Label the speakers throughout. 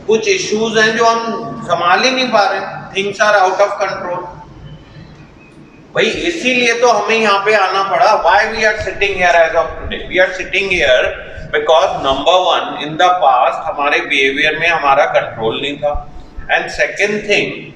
Speaker 1: कुछ इश्यूज हैं जो हम संभाल ही नहीं पा रहे, things are out of control. भाई इसीलिए तो हमें यहाँ पे आना पड़ा। Why we are sitting here as of today? We are sitting here because number one, in the past हमारे बिहेवियर में हमारा कंट्रोल नहीं था, एंड सेकेंड थिंग,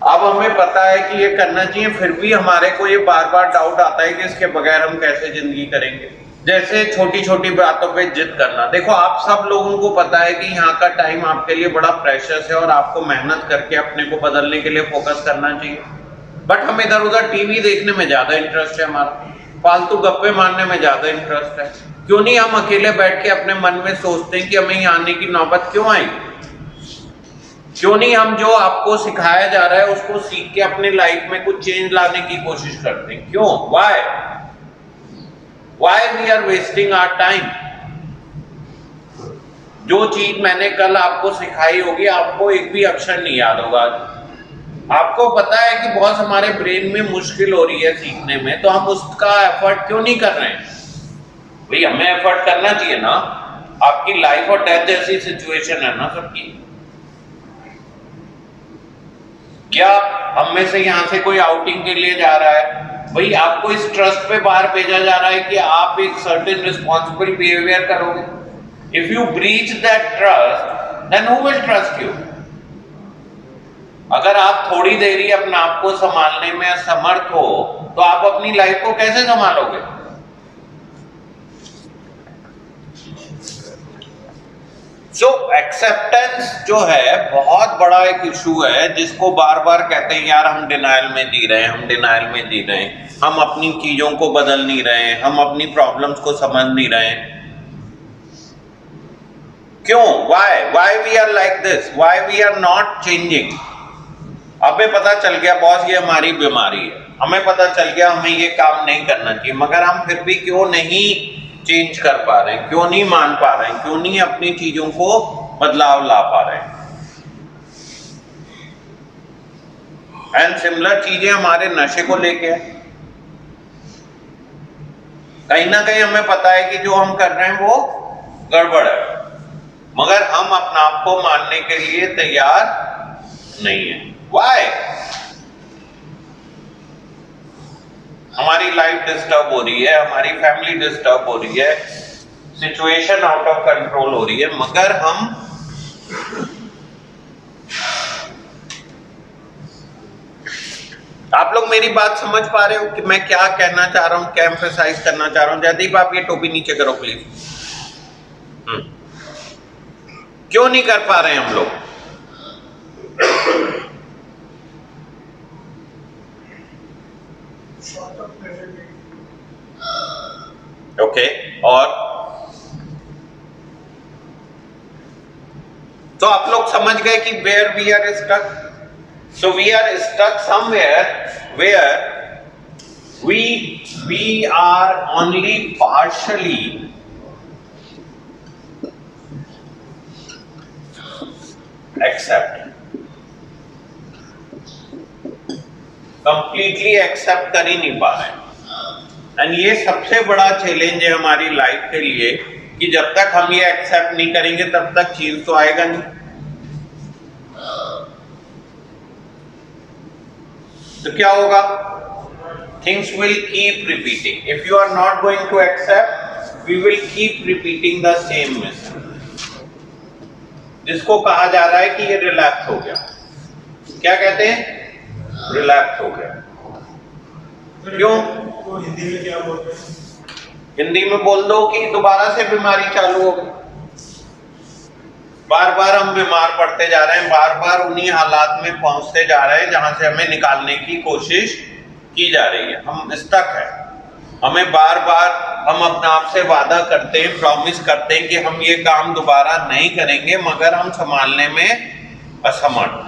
Speaker 1: अब हमें पता है कि ये करना चाहिए, फिर भी हमारे को ये बार बार डाउट आता है कि इसके बगैर हम कैसे जिंदगी करेंगे। जैसे छोटी छोटी बातों पे जिद करना। देखो आप सब लोगों को पता है कि यहाँ का टाइम आपके लिए बड़ा प्रेशियस है और आपको मेहनत करके अपने को बदलने के लिए फोकस करना चाहिए, बट हम इधर उधर टीवी देखने में ज्यादा इंटरेस्ट है, हमारा फालतू गप्पे मारने में ज्यादा इंटरेस्ट है। क्यों नहीं हम अकेले बैठ के अपने मन में सोचते हैं कि हमें यहाँ आने की नौबत क्यों आई? क्यों नहीं हम जो आपको सिखाया जा रहा है उसको सीख के अपनी लाइफ में कुछ चेंज लाने की कोशिश करते हैं? क्यों? Why we are wasting our time? जो चीज मैंने कल आपको सिखाई होगी, आपको एक भी अक्षर नहीं याद होगा। आपको पता है कि बहुत हमारे ब्रेन में मुश्किल हो रही है सीखने में, तो हम उसका एफर्ट क्यों नहीं कर रहे हैं? भाई हमें एफर्ट करना चाहिए ना। आपकी लाइफ और डेथ जैसी सिचुएशन है ना सबकी। क्या हम में से यहां से कोई आउटिंग के लिए जा रहा है, भाई आपको इस ट्रस्ट पे बाहर भेजा जा रहा है कि आप एक सर्टेन रिस्पॉन्सिबल बिहेवियर करोगे। If you breach that trust, then who will trust you? अगर आप थोड़ी देर ही अपने आप को संभालने में असमर्थ हो, तो आप अपनी लाइफ को कैसे संभालोगे? जो एक्सेप्टेंस जो है बहुत बड़ा एक इशू है, जिसको बार बार कहते हैं यार हम डिनायल में जी रहे हैं, हम डिनायल में जी रहे हैं, हम अपनी चीजों को बदल नहीं रहे हैं, हम अपनी प्रॉब्लम्स को समझ नहीं रहे हैं। क्यों? Why we are like this? Why we are not changing? हमें पता चल गया बॉस ये हमारी बीमारी है, हमें पता चल गया हमें ये काम नहीं करना चाहिए, मगर हम फिर भी क्यों नहीं चेंज कर पा रहे हैं? क्यों नहीं मान पा रहे हैं? क्यों नहीं अपनी चीजों को बदलाव ला पा रहे हैं? एंड सिमिलर चीजें हमारे नशे को लेके है। कहीं ना कहीं हमें पता है कि जो हम कर रहे हैं वो गड़बड़ है, मगर हम अपने आप को मानने के लिए तैयार नहीं है। व्हाई? हमारी लाइफ डिस्टर्ब हो रही है, हमारी फैमिली डिस्टर्ब हो रही है, सिचुएशन आउट ऑफ कंट्रोल हो रही है, मगर हम आप लोग मेरी बात समझ पा रहे हो कि मैं क्या कहना चाह रहा हूं, क्या एम्फेसाइज करना चाह रहा हूं? जयदीप आप ये टोपी नीचे करो प्लीज। क्यों नहीं कर पा रहे हैं हम लोग? ओके, और तो आप लोग समझ गए कि where we are stuck. So we are stuck somewhere where we are only partially accept, completely accept कर ही नहीं पा रहे हैं। एंड ये सबसे बड़ा चैलेंज है हमारी लाइफ के लिए कि जब तक हम ये एक्सेप्ट नहीं करेंगे तब तक चेंज तो आएगा नहीं। तो क्या होगा? Things will keep repeating. If you are not going to accept, we will keep repeating the same mistake, जिसको कहा जा रहा है कि ये रिलैक्स हो गया। क्या कहते हैं? रिलैक्स हो गया। क्यों?
Speaker 2: हिंदी में क्या बोलते हैं?
Speaker 1: हिंदी में बोल दो कि दोबारा से बीमारी चालू हो गई। बार बार हम बीमार पड़ते जा रहे हैं, बार बार उन्हीं हालात में पहुंचते जा रहे हैं जहां से हमें निकालने की कोशिश की जा रही है। हम स्टक है। हमें बार बार हम अपने आप से वादा करते हैं, प्रॉमिस करते हैं कि हम ये काम दोबारा नहीं करेंगे, मगर हम संभालने में असमर्थ।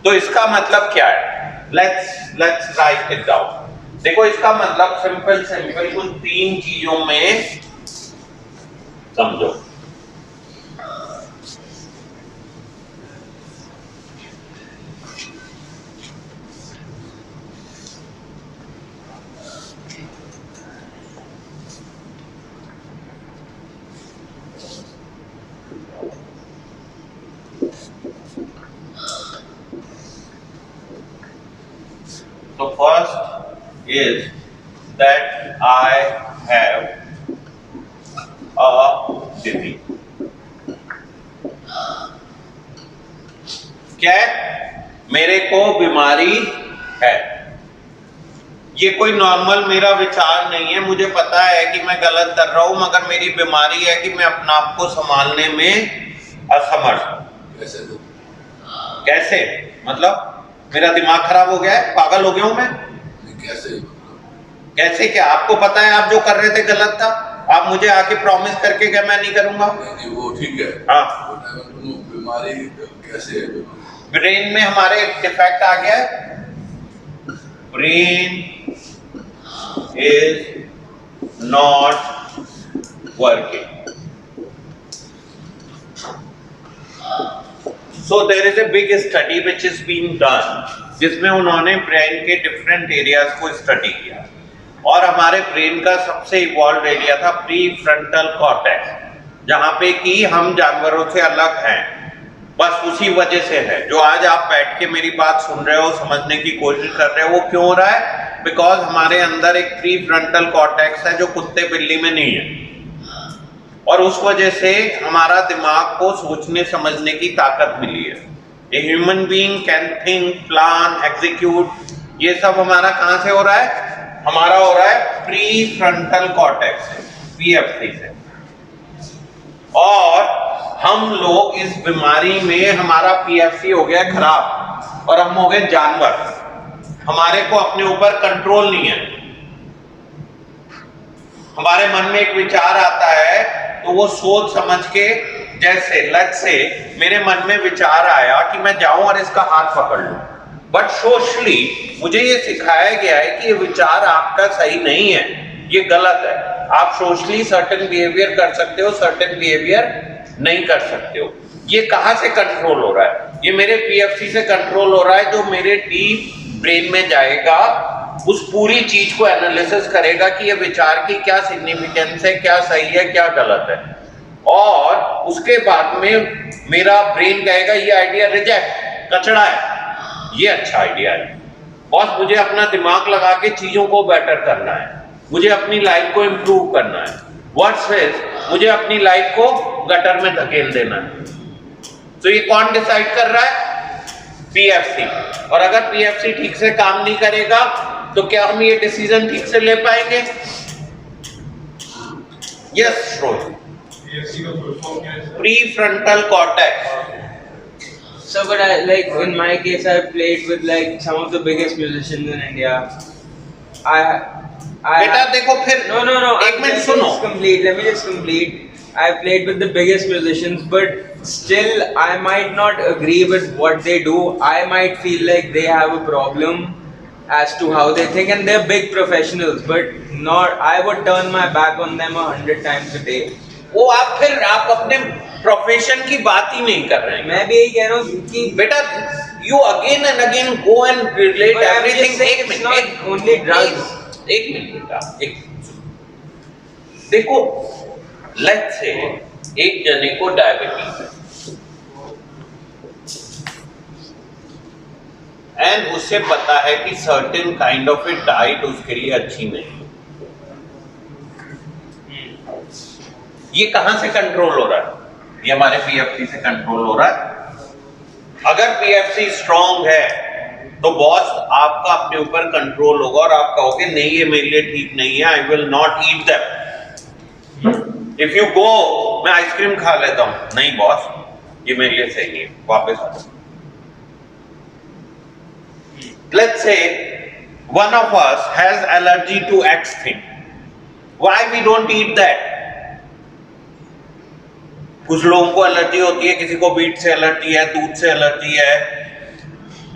Speaker 1: तो इसका मतलब क्या है? Let's write it down. देखो इसका मतलब सिंपल कुछ 3 चीजों में समझो। So first is that I have a disease. क्या है? मेरे को बीमारी है। ये कोई नॉर्मल मेरा विचार नहीं है, मुझे पता है कि मैं गलत कर रहा हूं, मगर मेरी बीमारी है कि मैं अपना आप को संभालने में असमर्थ हूं। कैसे? मतलब मेरा दिमाग खराब हो गया है, पागल हो गया हूं मैं? कैसे क्या? आपको पता है आप जो कर रहे थे गलत था, आप मुझे आके प्रॉमिस करके गए मैं नहीं करूंगा।
Speaker 3: वो ठीक है।
Speaker 1: हाँ,
Speaker 3: बीमारी कैसे है?
Speaker 1: ब्रेन में हमारे डिफेक्ट आ गया है। Brain is not working. So there is a big study which is being done, जिसमें उन्होंने ब्रेन के डिफरेंट एरियाज को स्टडी किया और हमारे ब्रेन का सबसे इवॉल्व एरिया था प्री फ्रंटल कॉर्टेक्स, जहां पे कि हम जानवरों से अलग हैं। बस उसी वजह से है जो आज आप बैठ के मेरी बात सुन रहे हो, समझने की कोशिश कर रहे हो, वो क्यों हो रहा है? बिकॉज हमारे अंदर एक प्री फ्रंटल कॉर्टेक्स है जो कुत्ते बिल्ली में नहीं है, और उस वजह से हमारा दिमाग को सोचने समझने की ताकत मिली है। A human being can think, plan, execute, ये सब हमारा कहां से हो रहा है? हमारा हो रहा है प्री फ्रंटल कॉर्टेक्स से, पीएफसी से। और हम लोग इस बीमारी में, हमारा पीएफसी हो गया खराब और हम हो गए जानवर। हमारे को अपने ऊपर कंट्रोल नहीं है। हमारे मन में एक विचार आता है तो वो सोच समझ के, जैसे लेट्स से मेरे मन में विचार आया कि मैं जाऊं और इसका हाथ पकड़ लूं, बट सोशली मुझे ये सिखाया गया है कि ये विचार आपका सही नहीं है, ये गलत है। आप सोशली सर्टेन बिहेवियर कर सकते हो, सर्टेन बिहेवियर नहीं कर सकते हो। ये कहां से कंट्रोल हो रहा है? ये मेरे पीएफसी से कंट्रोल हो रहा है, जो मेरे डीप ब्रेन में जाएगा, उस पूरी चीज को एनालिसिस करेगा कि ये विचार की क्या सिग्निफिकेंस है, क्या सही है, क्या गलत है, और उसके बाद में मेरा ब्रेन कहेगा ये आइडिया रिजेक्ट, कचड़ा है, ये अच्छा आइडिया है। बॉस, मुझे अपना दिमाग लगा के चीजों को बेटर करना है, मुझे अपनी लाइफ को इंप्रूव करना है, वर्सेस मुझे अपनी लाइफ को गटर में धकेल देना है। तो ये कौन डिसाइड कर रहा है? पीएफसी। और अगर पीएफसी ठीक से काम नहीं करेगा तो क्या हम ये डिसीजन ठीक से ले पाएंगे? Yes Rohit. Prefrontal cortex.
Speaker 4: So, but like in my case, I played with like some of the biggest musicians in India.
Speaker 1: बेटा देखो फिर
Speaker 4: no.
Speaker 1: एक मिनट सुनो।
Speaker 4: Let me just complete. I played with the biggest musicians, but still I might not agree with what they do. I might feel like they have a problem as to how they think, and they're big professionals, but not. I would turn my back on them 100 times a day.
Speaker 1: वो आप अपने profession की बात ही नहीं कर रहे हैं।
Speaker 4: मैं भी यही कह रहा हूँ कि
Speaker 1: बेटा you again and again go and relate everything. एक मिनट,
Speaker 4: ओनली ड्रग्स।
Speaker 1: एक मिनट बेटा, एक देखो, लेट्स से एक जने को डायबिटीज है एंड उसे पता है कि certain kind of A diet उसके लिए अच्छी नहीं। ये कहां से कंट्रोल हो रहा है? ये हमारे पीएफसी से कंट्रोल हो रहा है। अगर पीएफसी स्ट्रांग है तो बॉस आपका अपने ऊपर कंट्रोल होगा और आप कहोगे नहीं ये मेरे लिए ठीक नहीं है, I will not eat that. If you go, मैं आइसक्रीम खा लेता हूं, नहीं बॉस ये मेरे लिए सही है, वापस आ जाओ। Let's say one of us has allergy to X thing, why we don't eat that? कुछ लोगों को एलर्जी होती है, किसी को बीट से एलर्जी है, दूध से एलर्जी है,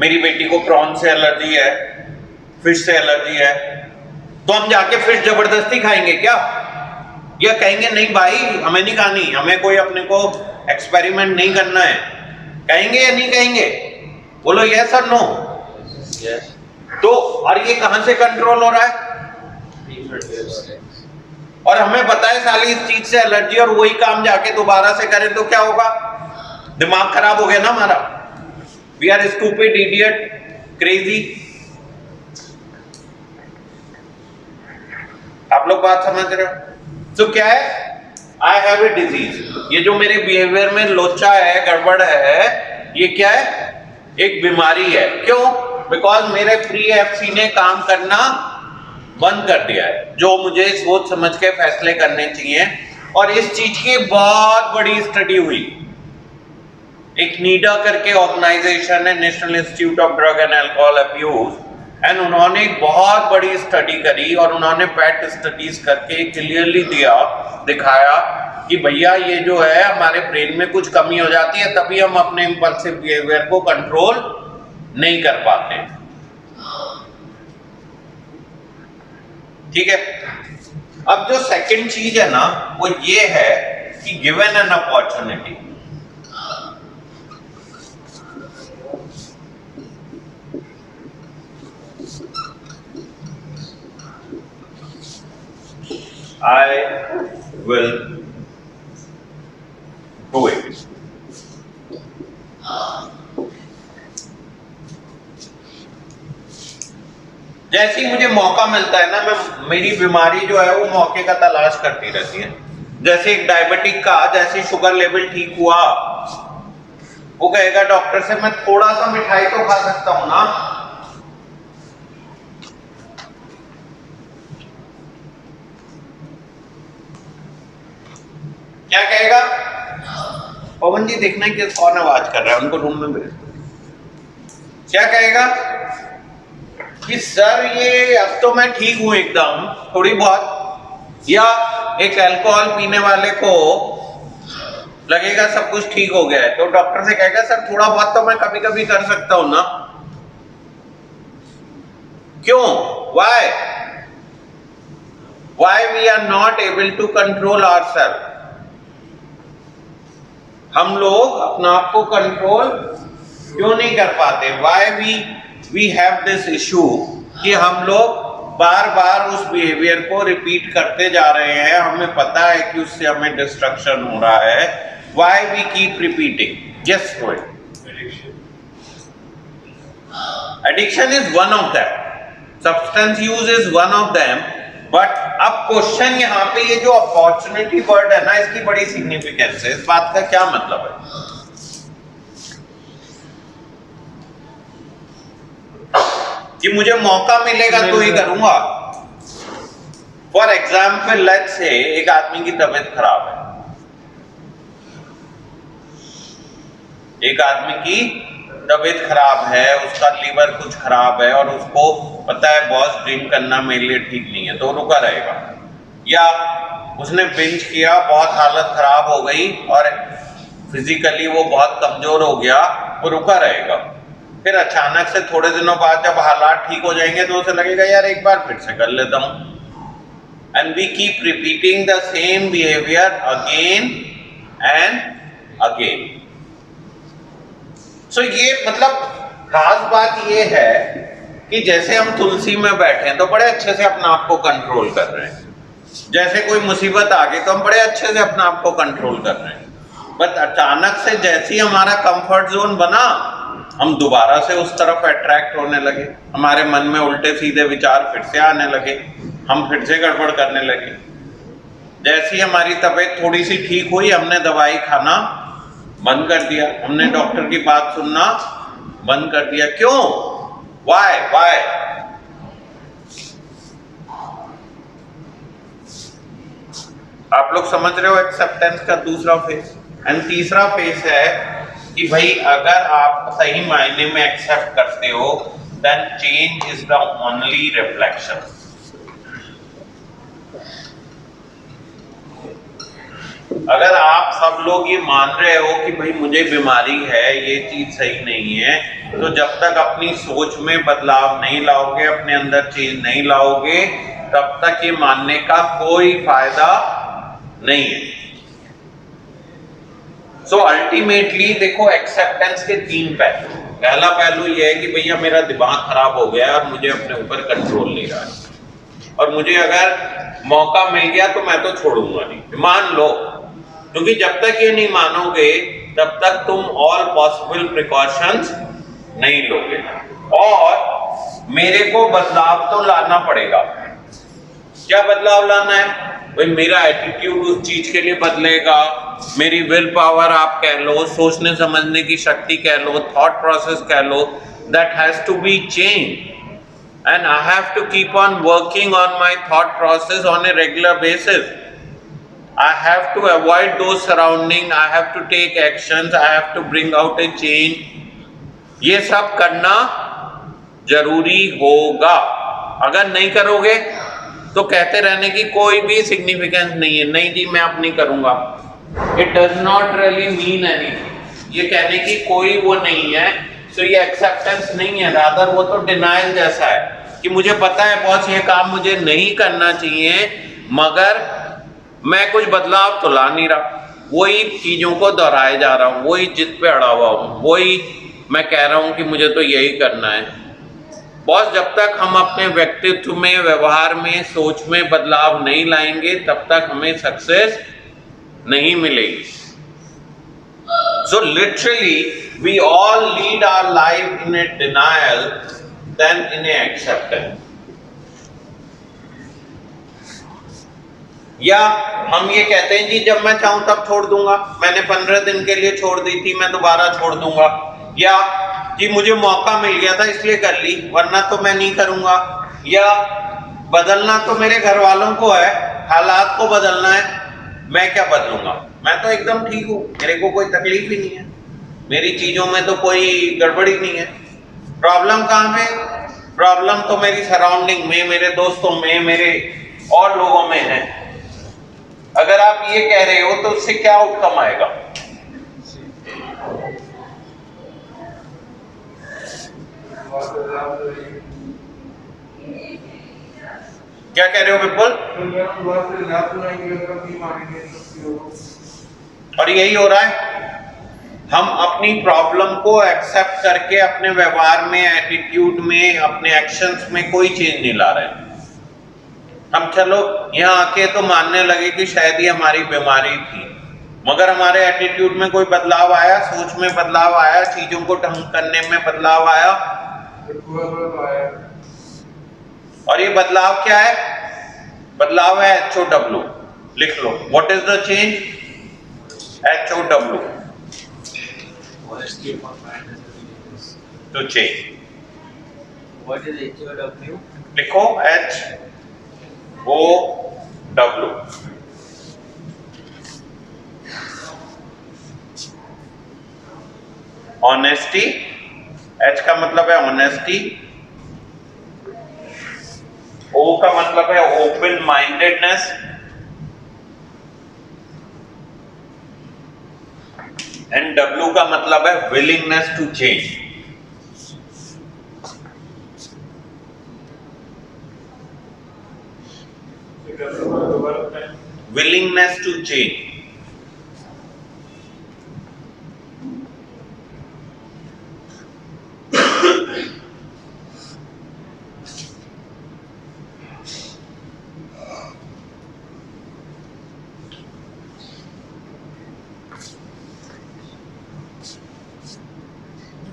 Speaker 1: मेरी बेटी को प्रॉन से एलर्जी है, फिश से एलर्जी है। तो हम जाके फिश जबरदस्ती खाएंगे क्या? या कहेंगे नहीं भाई हमें नहीं खानी, हमें कोई अपने को एक्सपेरिमेंट नहीं करना है? कहेंगे या नहीं कहेंगे? बोलो यस और नो।
Speaker 4: Yes.
Speaker 1: तो और ये कहां से कंट्रोल हो रहा है? और हमें पता है साली इस चीज से एलर्जी, और वही काम जाके दोबारा से करें तो क्या होगा? दिमाग खराब हो गया ना हमारा। We are stupid, idiot, crazy. आप लोग बात समझ रहे हो? तो क्या है, आई हैव ए डिजीज, ये जो मेरे बिहेवियर में लोचा है, गड़बड़ है, ये क्या है, एक बीमारी है। क्यों? बिकॉज मेरे प्री एफसी ने काम करना बंद कर दिया है, जो मुझे सोच समझ के फैसले करने चाहिए। और इस चीज की बहुत बड़ी स्टडी हुई, एक नीडा करके ऑर्गेनाइजेशन है, national institute of drug and alcohol abuse, and उन्होंने एक बहुत बड़ी स्टडी करी और उन्होंने पैट स्टडीज करके क्लियरली दिखाया कि भैया ये जो है हमारे ब्रेन में कुछ कमी हो जाती है, तभी हम अपने इंपल्सिव बिहेवियर को कंट्रोल नहीं कर पाते। ठीक है, अब जो सेकंड चीज है ना, वो ये है कि given an opportunity, I will do it. जैसे ही मुझे मौका मिलता है ना, मेरी बीमारी जो है वो मौके का तलाश करती रहती है। जैसे एक डायबिटिक का जैसे शुगर लेवल ठीक हुआ, वो कहेगा डॉक्टर से मैं थोड़ा सा मिठाई तो खा सकता हूं ना, क्या कहेगा? पवन जी देखना है कि कौन आवाज कर रहा है, उनको रूम में भेज दो। क्या कहेगा कि सर ये अब तो मैं ठीक हूं एकदम, थोड़ी बहुत, या एक अल्कोहल पीने वाले को लगेगा सब कुछ ठीक हो गया है, तो डॉक्टर से कहेगा सर थोड़ा बहुत तो मैं कभी कभी कर सकता हूं ना। क्यों? why we are not able to control ourselves? हम लोग अपना आप को कंट्रोल क्यों नहीं कर पाते? Why we have this issue कि हम लोग बार बार उस बिहेवियर को रिपीट करते जा रहे हैं, हमें पता है कि उससे हमें डिस्ट्रक्शन हो रहा है। Why we keep repeating? Just do it. Addiction is one of them. Substance use is one of them. But अब क्वेश्चन यहाँ पे ये जो अपॉर्चुनिटी वर्ड है ना, इसकी बड़ी सिग्निफिकेंस है। इस बात का क्या मतलब है कि मुझे मौका मिलेगा तो ही करूंगा। फॉर एग्जाम्पल लेट्स से एक आदमी की तबीयत खराब है, एक आदमी की तबीयत खराब है, उसका लीवर कुछ खराब है और उसको पता है बॉस ड्रिंक करना मेरे लिए ठीक नहीं है, तो रुका रहेगा। या उसने बिंज किया, बहुत हालत खराब हो गई और फिजिकली वो बहुत कमजोर हो गया, वो रुका रहेगा। फिर अचानक से थोड़े दिनों बाद जब हालात ठीक हो जाएंगे तो उसे लगेगा यार एक बार फिर से कर लेता हूं। And we keep repeating the same behaviour again and again. So ये मतलब खास बात ये है कि जैसे हम तुलसी में बैठे हैं तो बड़े अच्छे से अपना आप को कंट्रोल कर रहे हैं, जैसे कोई मुसीबत आ गई तो हम बड़े अच्छे से अपना आप को कंट्रोल कर रहे हैं। बट अचानक से जैसे ही हमारा कंफर्ट जोन बना, हम दोबारा से उस तरफ अट्रैक्ट होने लगे, हमारे मन में उल्टे सीधे विचार फिर से आने लगे, हम फिर से गड़बड़ करने लगे। जैसे ही हमारी तबीयत थोड़ी सी ठीक हुई, हमने दवाई खाना बंद कर दिया, हमने डॉक्टर की बात सुनना बंद कर दिया। क्यों? वाई? आप लोग समझ रहे हो एक्सेप्टेंस का दूसरा फेस। एंड तीसरा फेस है कि भाई अगर आप सही मायने में एक्सेप्ट करते हो, then change is the only reflection. अगर आप सब लोग ये मान रहे हो कि भाई मुझे बीमारी है, ये चीज सही नहीं है, तो जब तक अपनी सोच में बदलाव नहीं लाओगे, अपने अंदर चेंज नहीं लाओगे, तब तक ये मानने का कोई फायदा नहीं है। सो अल्टीमेटली देखो, एक्सेप्टेंस के तीन पहलू। पहला पहलू ये है कि भैया मेरा दिमाग खराब हो गया और मुझे अपने ऊपर कंट्रोल नहीं रहा है, और मुझे अगर मौका मिल गया तो मैं तो छोड़ूंगा नहीं। मान लो, क्योंकि जब तक ये नहीं मानोगे तब तक तुम ऑल पॉसिबल प्रिकॉशंस नहीं लोगे। और मेरे को बदलाव तो लाना पड़ेगा, क्या बदलाव लाना है? भाई मेरा एटीट्यूड उस चीज के लिए बदलेगा, मेरी विल पावर आप कह लो, सोचने समझने की शक्ति कह लो, थॉट प्रोसेस कह लो, that has to be change and I have to keep on working on my thought process on a regular basis. I have to avoid those surrounding, I have to take actions, I have to bring out a change. ये सब करना जरूरी होगा. अगर नहीं करोगे तो कहते रहने की कोई भी सिग्निफिकेंस नहीं है. नहीं जी मैं अब नहीं करूंगा, it does not really mean anything. ये कहने की कोई वो नहीं है. तो ये एक्सेप्टेंस नहीं है, रादर वो तो डिनायल जैसा है कि मुझे पता है बॉस ये काम मुझे नहीं करना चाहिए, मगर मैं कुछ बदलाव तो ला नहीं रहा. वही चीजों को दोहराए जा रहा हूँ, वही जिद पे अड़ा हुआ हूँ, वही मैं कह रहा हूँ कि मुझे तो यही करना है. बॉस जब तक हम अपने व्यक्तित्व में, व्यवहार में, सोच में बदलाव नहीं लाएंगे तब तक हमें सक्सेस नहीं मिलेगी. So literally we all lead our life in a denial then in a acceptance. या हम ये कहते हैं जी जब मैं चाहूं तब छोड़ दूंगा, मैंने 15 दिन के लिए छोड़ दी थी, मैं दोबारा छोड़ दूंगा. या कि मुझे मौका मिल गया था इसलिए कर ली, वरना तो मैं नहीं करूंगा. या बदलना तो मेरे घर वालों को है, हालात को बदलना है, मैं क्या बदलूंगा, मैं तो एकदम ठीक हूं, मेरे को कोई तकलीफ ही नहीं है, मेरी चीजों में तो कोई गड़बड़ी नहीं है. प्रॉब्लम कहाँ पे? प्रॉब्लम तो मेरी सराउंडिंग में, मेरे दोस्तों में, मेरे और लोगों में है. अगर आप ये कह रहे हो तो उससे क्या आउटकम आएगा? क्या कह रहे हो विपुल? और यही हो रहा है. हम अपनी प्रॉब्लम को एक्सेप्ट करके अपने व्यवहार में, एटीट्यूड में, अपने एक्शंस में कोई चेंज नहीं ला रहे. हम चलो यहाँ आके तो मानने लगे कि शायद ये हमारी बीमारी थी, मगर हमारे एटीट्यूड में कोई बदलाव आया, सोच में बदलाव आया, चीजों को ढंग करने में बदलाव आया. और ये बदलाव क्या है? बदलाव है HOW. लिख लो, what is the change? HOW, to change.
Speaker 4: What is HOW?
Speaker 1: लिखो HOW. ऑनेस्टी. H का मतलब है ऑनेस्टी, O का मतलब है ओपन माइंडेडनेस, एंड W का मतलब है willingness to change. Willingness to change.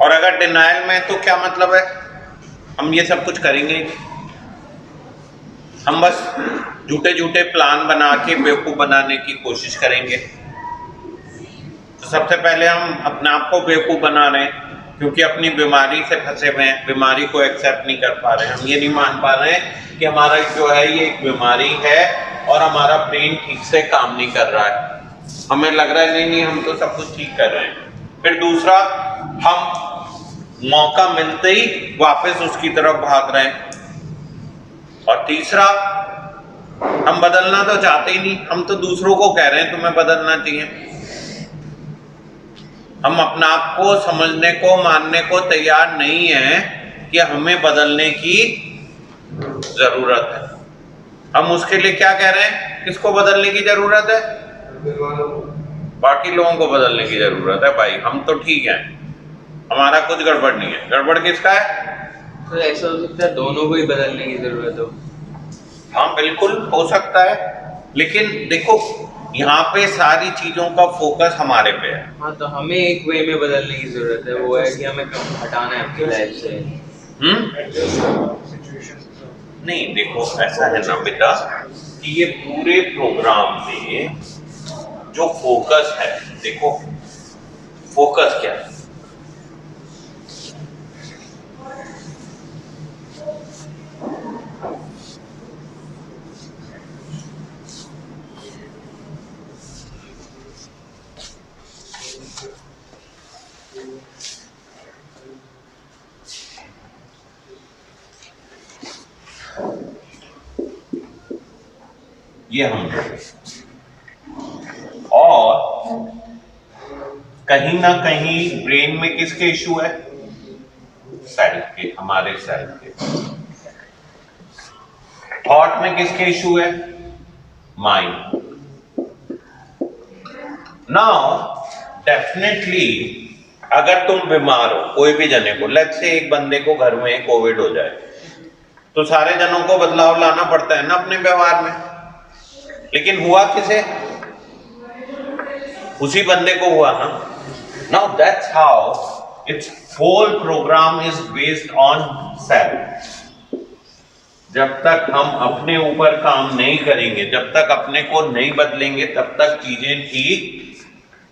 Speaker 1: और अगर डिनायल में तो क्या मतलब है? हम ये सब कुछ करेंगे, हम बस झूठे झूठे प्लान बना के बेवकूफ़ बनाने की कोशिश करेंगे. तो सबसे पहले हम अपने आप को बेवकूफ़ बना रहे हैं क्योंकि अपनी बीमारी से फंसे हुए हैं, बीमारी को एक्सेप्ट नहीं कर पा रहे हैं. हम ये नहीं मान पा रहे हैं कि हमारा जो है ये एक बीमारी है और हमारा ब्रेन ठीक से काम नहीं कर रहा है. हमें लग रहा है नहीं नहीं हम तो सब कुछ ठीक कर रहे हैं. फिर दूसरा, हम मौका मिलते ही वापस उसकी तरफ भाग रहे हैं. और तीसरा, हम बदलना तो चाहते ही नहीं, हम तो दूसरों को कह रहे हैं तुम्हें बदलना चाहिए. हम अपने आप को समझने को, मानने को तैयार नहीं है कि हमें बदलने की जरूरत है. हम उसके लिए क्या कह रहे हैं? किसको बदलने की जरूरत है? बाकी लोगों को बदलने की जरूरत है. भाई हम तो ठीक हैं, हमारा कुछ गड़बड़ नहीं है. गड़बड़ किसका है?
Speaker 4: तो ऐसा हो सकता है दोनों को ही बदलने की जरूरत हो.
Speaker 1: हाँ बिल्कुल हो सकता है, लेकिन देखो यहाँ पे सारी चीजों का फोकस हमारे पे है.
Speaker 4: हाँ तो हमें एक वे में बदलने की जरूरत है, वो है कि हमें कम हटाना है अपनी लाइफ से.
Speaker 1: नहीं देखो ऐसा है ना बेटा कि ये पूरे प्रोग्राम में जो फोकस है, देखो फोकस क्या है? ये हम और कहीं ना कहीं ब्रेन में किसके इशू है? सेल के, हमारे सेल के। थॉट में किसके इशू है? माइंड। नाउ डेफिनेटली अगर तुम बीमार हो, कोई भी जने को, लेट्स से एक बंदे को घर में कोविड हो जाए, तो सारे जनों को बदलाव लाना पड़ता है ना अपने व्यवहार में, लेकिन हुआ किसे? उसी बंदे को हुआ ना। Now that's how it's whole programme is based on self. जब तक हम अपने ऊपर काम नहीं करेंगे, जब तक अपने को नहीं बदलेंगे, तब तक चीजें ठीक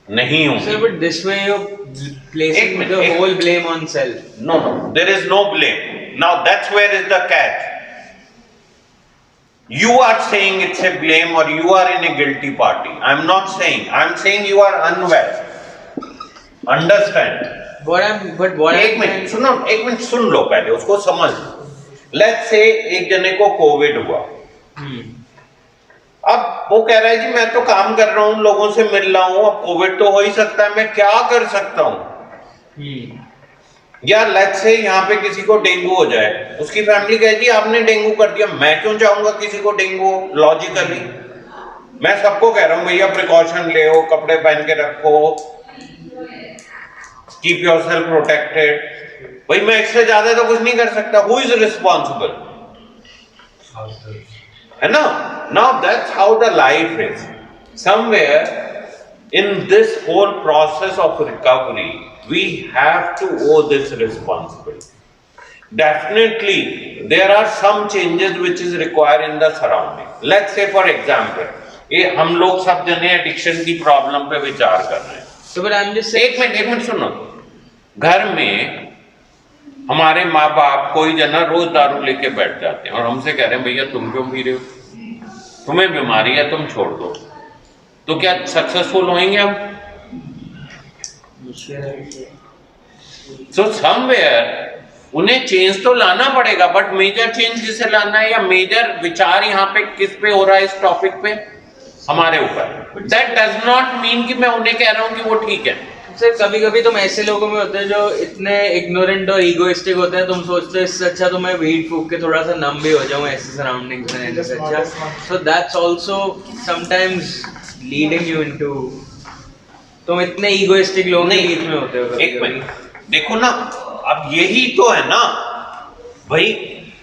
Speaker 1: नहीं होंगी।
Speaker 4: Sir, but this way you're placing the whole blame on self.
Speaker 1: No, there is no blame. Now that's where is the catch. You are saying it's a blame or you are in a guilty party. I'm not saying. I'm saying you are unwell. Understand?
Speaker 4: एक
Speaker 1: minute सुन लो पहले, उसको समझ। Let's say एक जने को Covid हुआ। अब वो कह रहा है जी मैं तो काम कर रहा हूं, लोगों से मिल रहा हूं, अब कोविड तो हो ही सकता है, मैं क्या कर सकता हूं? या लेट्स से यहाँ पे किसी को डेंगू हो जाए, उसकी फैमिली कहे जी आपने डेंगू कर दिया, मैं क्यों चाहूंगा किसी को डेंगू हो? लॉजिकली मैं सबको कह रहा हूं भैया प्रिकॉशन ले, कपड़े पहन के रखो, कीप योरसेल्फ प्रोटेक्टेड। भाई मैं इससे ज्यादा तो कुछ नहीं कर सकता। Who is responsible? है ना? Now that's how the life is. Somewhere in this whole process of recovery, we have to owe this responsibility. Definitely, there are some changes which is required in the surrounding. Let's say for example, ये हम लोग सब जने addiction की problem पे विचार कर रहे हैं।
Speaker 4: So, but I'm just saying,
Speaker 1: एक मिनट सुनो। घर में हमारे माँ बाप कोई जना रोज दारू लेके बैठ जाते हैं और हमसे कह रहे हैं भैया तुम क्यों पी रहे हो, तुम्हें बीमारी है, तुम छोड़ दो, तो क्या सक्सेसफुल होंगे हम? सो समवेयर उन्हें चेंज तो लाना पड़ेगा, बट मेजर चेंज जिसे लाना है या मेजर विचार यहाँ पे किस पे हो रहा है इस टॉपिक पे? हमारे ऊपर। दैट डज नॉट मीन कि मैं उन्हें कह रहा हूँ कि वो ठीक है।
Speaker 4: सर कभी कभी तुम ऐसे लोगों में होते हैं जो इतने इग्नोरेंट और ईगोइस्टिक होते हैं, तुम सोचते हो इससे अच्छा तो मैं वीड फूक के थोड़ा सा नम भी हो जाऊं ऐसे सराउंडिंग्स में, इससे अच्छा। So that's also sometimes leading you into, तुम इतने ईगोइस्टिक लोगों के बीच में होते हो।
Speaker 1: एक मिनट देखो ना, अब यही तो है ना भाई।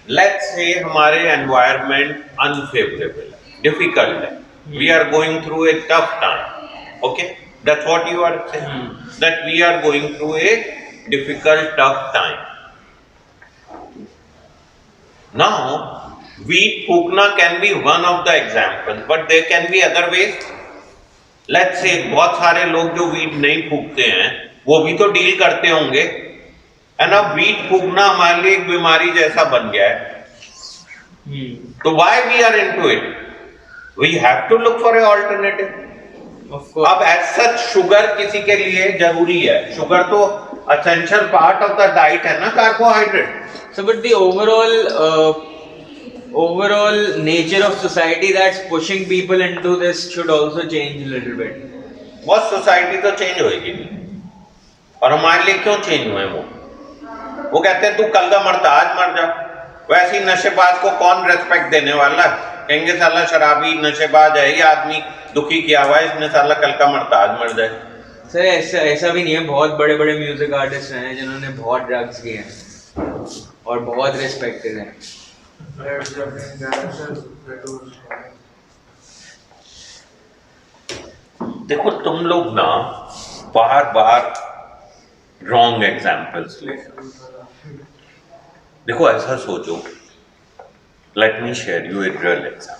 Speaker 1: लेट्स से हमारे एनवायरनमेंट अनफेवरेबल है, डिफिकल्ट है, we are going through a tough time. Okay, that's what you are saying, that we are going through a difficult tough time. Now wheat फूकना can be one of the example, but there can be other ways. Let's say बहुत सारे लोग जो wheat नहीं फूकते हैं वो भी तो डील करते होंगे, है ना? वीट फूकना हमारे लिए एक बीमारी जैसा बन गया है, तो why we are into it? We have to look for a alternative. अब एज सच शुगर किसी के लिए जरूरी है, शुगर तो essential part of the diet है ना, carbohydrate.
Speaker 4: So but the overall nature of society that's pushing people into this should also change a little bit.
Speaker 1: बहुत सोसाइटी तो चेंज होएगी नहीं, और हमारे लिए क्यों चेंज हुए? वो कहते हैं तू कल का मरता आज मर जा। वैसे ही नशेबाज को कौन रेस्पेक्ट देने वाला है? कहेंगे साला शराबी नशेबाज है, ये आदमी दुखी किया हुआ है, इसने साला कल का मरता आज मर जाए।
Speaker 4: सर ऐसा भी नहीं है, बहुत बड़े बड़े म्यूजिक आर्टिस्ट हैं जिन्होंने बहुत ड्रग्स किए हैं और बहुत रिस्पेक्टेड हैं।
Speaker 1: देखो तुम लोग ना बार बार रॉन्ग एग्जाम्पल्स ले। देखो ऐसा सोचो Let me share you a real example.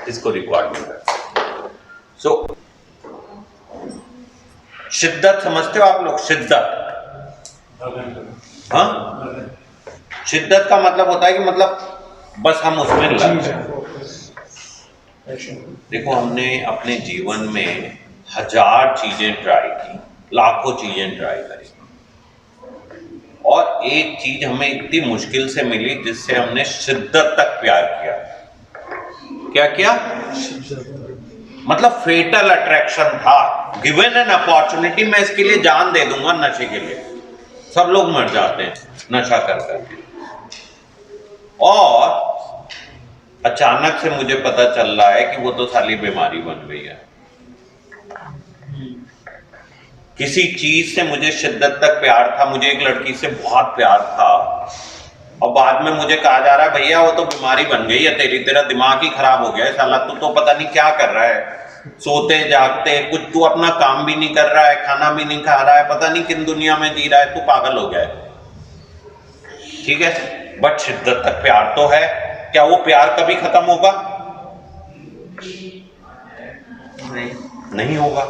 Speaker 1: इसको रिकॉर्ड नहीं कर। सो शिद्दत समझते हो आप लोग? शिद्दत, हाँ, शिद्दत का मतलब होता है कि मतलब बस हम उसमें लग जाए। देखो, हमने अपने जीवन में 1000 चीजें ट्राई की, लाखों चीजें ट्राई करी, और एक चीज हमें इतनी मुश्किल से मिली जिससे हमने शिद्दत तक प्यार किया। क्या किया? मतलब फेटल अट्रैक्शन था। गिवन एन अपॉर्चुनिटी, मैं इसके लिए जान दे दूंगा नशे के लिए। सब लोग मर जाते हैं नशा कर करके। और अचानक से मुझे पता चल रहा है कि वो तो साली बीमारी बन गई है। किसी चीज से मुझे शिद्दत तक प्यार था, मुझे एक लड़की से बहुत प्यार था, और बाद में मुझे कहा जा रहा है भैया वो तो बीमारी बन गई है तेरी, तेरा दिमाग ही खराब हो गया है साला, तू तो पता नहीं क्या कर रहा है, सोते जागते कुछ, तू अपना काम भी नहीं कर रहा है, खाना भी नहीं खा रहा है, पता नहीं किन दुनिया में जी रहा है, तू पागल हो गया है। ठीक है, बट शिद्दत तक प्यार तो है। क्या वो प्यार कभी खत्म होगा? नहीं होगा।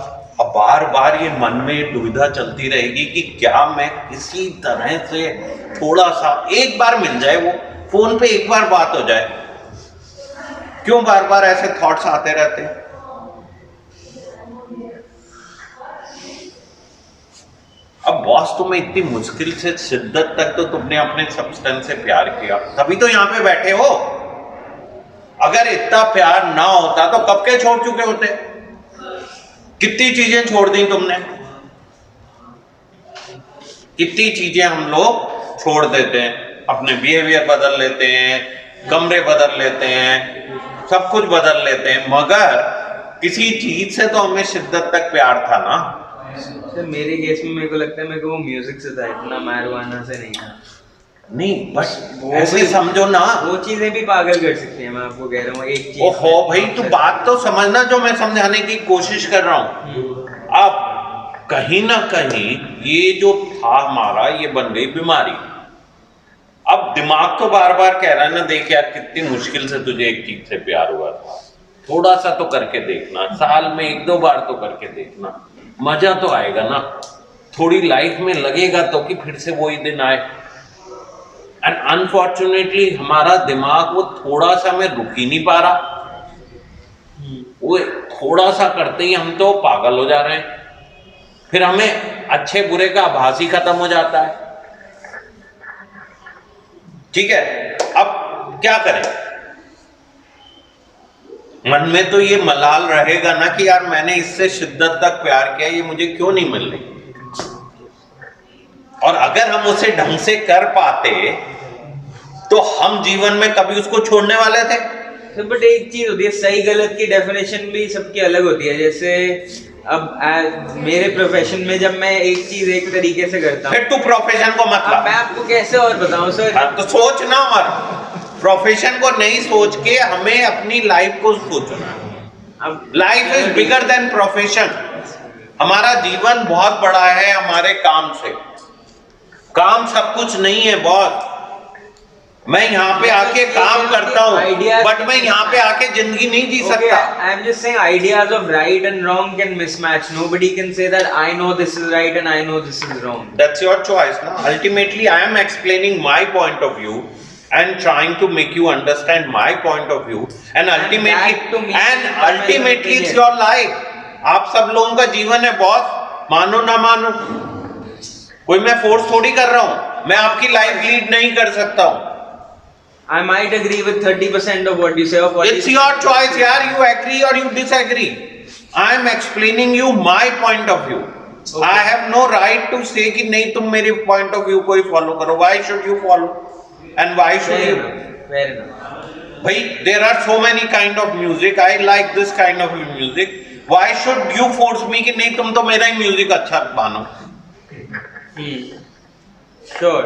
Speaker 1: अब बार बार ये मन में दुविधा चलती रहेगी कि क्या मैं किसी तरह से थोड़ा सा, एक बार मिल जाए, वो फोन पे एक बार बात हो जाए। क्यों बार बार ऐसे थॉट्स आते रहते हैं? अब बॉस, तुम्हें इतनी मुश्किल से शिद्दत तक तो तुमने अपने सब्सटेंस से प्यार किया, तभी तो यहां पे बैठे हो। अगर इतना प्यार ना होता तो कब के छोड़ चुके होते। कितनी चीजें छोड़ दी तुमने, कितनी चीजें हम लोग छोड़ देते हैं, अपने बिहेवियर बदल लेते हैं, कमरे बदल लेते हैं, सब कुछ बदल लेते हैं, मगर किसी चीज से तो हमें शिद्दत तक प्यार था ना।
Speaker 4: सर मेरे केस में मेरे को लगता है मेरे को वो म्यूजिक से था, इतना marijuana से नहीं था।
Speaker 1: नहीं, बस ऐसे समझो ना,
Speaker 4: वो चीजें भी पागल कर सकती हैं, मैं आपको कह रहा हूँ। एक चीज,
Speaker 1: ओहो भाई, तू बात तो समझना जो मैं समझाने की कोशिश कर रहा हूं। अब कहीं ना कहीं ये जो था हमारा, ये बन गई बीमारी। अब दिमाग तो बार बार कह रहा है ना, देख यार कितनी मुश्किल से तुझे एक चीज से प्यार हुआ था, थोड़ा सा तो करके देखना, साल में 1-2 बार तो करके देखना, मजा तो आएगा ना, थोड़ी लाइफ में लगेगा तो कि फिर से वही दिन आए। एंड अनफॉर्चुनेटली हमारा दिमाग वो थोड़ा सा में रुक ही नहीं पा रहा, वो थोड़ा सा करते ही हम तो पागल हो जा रहे हैं, फिर हमें अच्छे बुरे का आभास ही खत्म हो जाता है। ठीक है, अब क्या करें? मन में तो ये मलाल रहेगा ना कि यार मैंने इससे शिद्दत तक प्यार किया, ये मुझे क्यों नहीं मिल रही। और अगर हम उसे ढंग से कर पाते तो हम जीवन में कभी उसको छोड़ने वाले थे?
Speaker 4: बट एक चीज होती है, सही गलत की डेफिनेशन भी सबकी अलग होती है। जैसे अब मेरे प्रोफेशन में जब मैं एक चीज एक तरीके से करता हूँ,
Speaker 1: फिर तू प्रोफेशन को मत ला।
Speaker 4: मैं आपको कैसे और बताऊं सर?
Speaker 1: तो सोच ना, मत प्रोफेशन को नहीं सोच के हमें अपनी लाइफ को सोचना।
Speaker 4: अब
Speaker 1: life is bigger than profession. हमारा जीवन बहुत बड़ा है हमारे काम से। काम सब कुछ नहीं है बॉस। मैं यहाँ पे आके काम करता हूँ, बट मैं यहाँ पे आके जिंदगी नहीं जी सकता।
Speaker 4: I am just saying ideas of right and wrong can mismatch. Nobody can say that I know this is right and I know this is wrong.
Speaker 1: That's your choice, na? Ultimately, I am explaining my point of view and trying to make you understand my point of view. And ultimately, it's your life. आप सब लोगों का जीवन है boss, मानो ना मानो। कोई मैं फोर्स थोड़ी कर रहा हूँ, मैं आपकी लाइफ लीड नहीं कर सकता हूँ।
Speaker 4: I might agree with 30% of what you say.
Speaker 1: It's your choice, यार. You agree or you disagree. I am explaining you my point of view. Okay. I have no right to say कि नहीं तुम मेरे point of view को ही follow करो. Why should you follow? And why should you?
Speaker 4: Fair enough.
Speaker 1: भाई, there are so many kind of music. I like this kind of music. Why should you force me कि नहीं तुम तो मेरा ही music अच्छा मानो?
Speaker 4: Sure.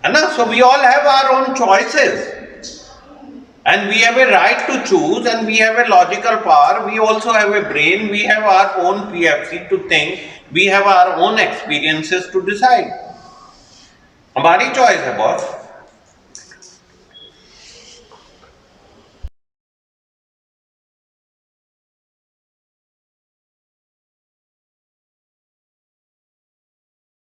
Speaker 1: है ना? So we all have our own choices. And we have a right to choose, and we have a logical power. We also have a brain. We have our own PFC to think. We have our own experiences to decide. हमारी choice है boss.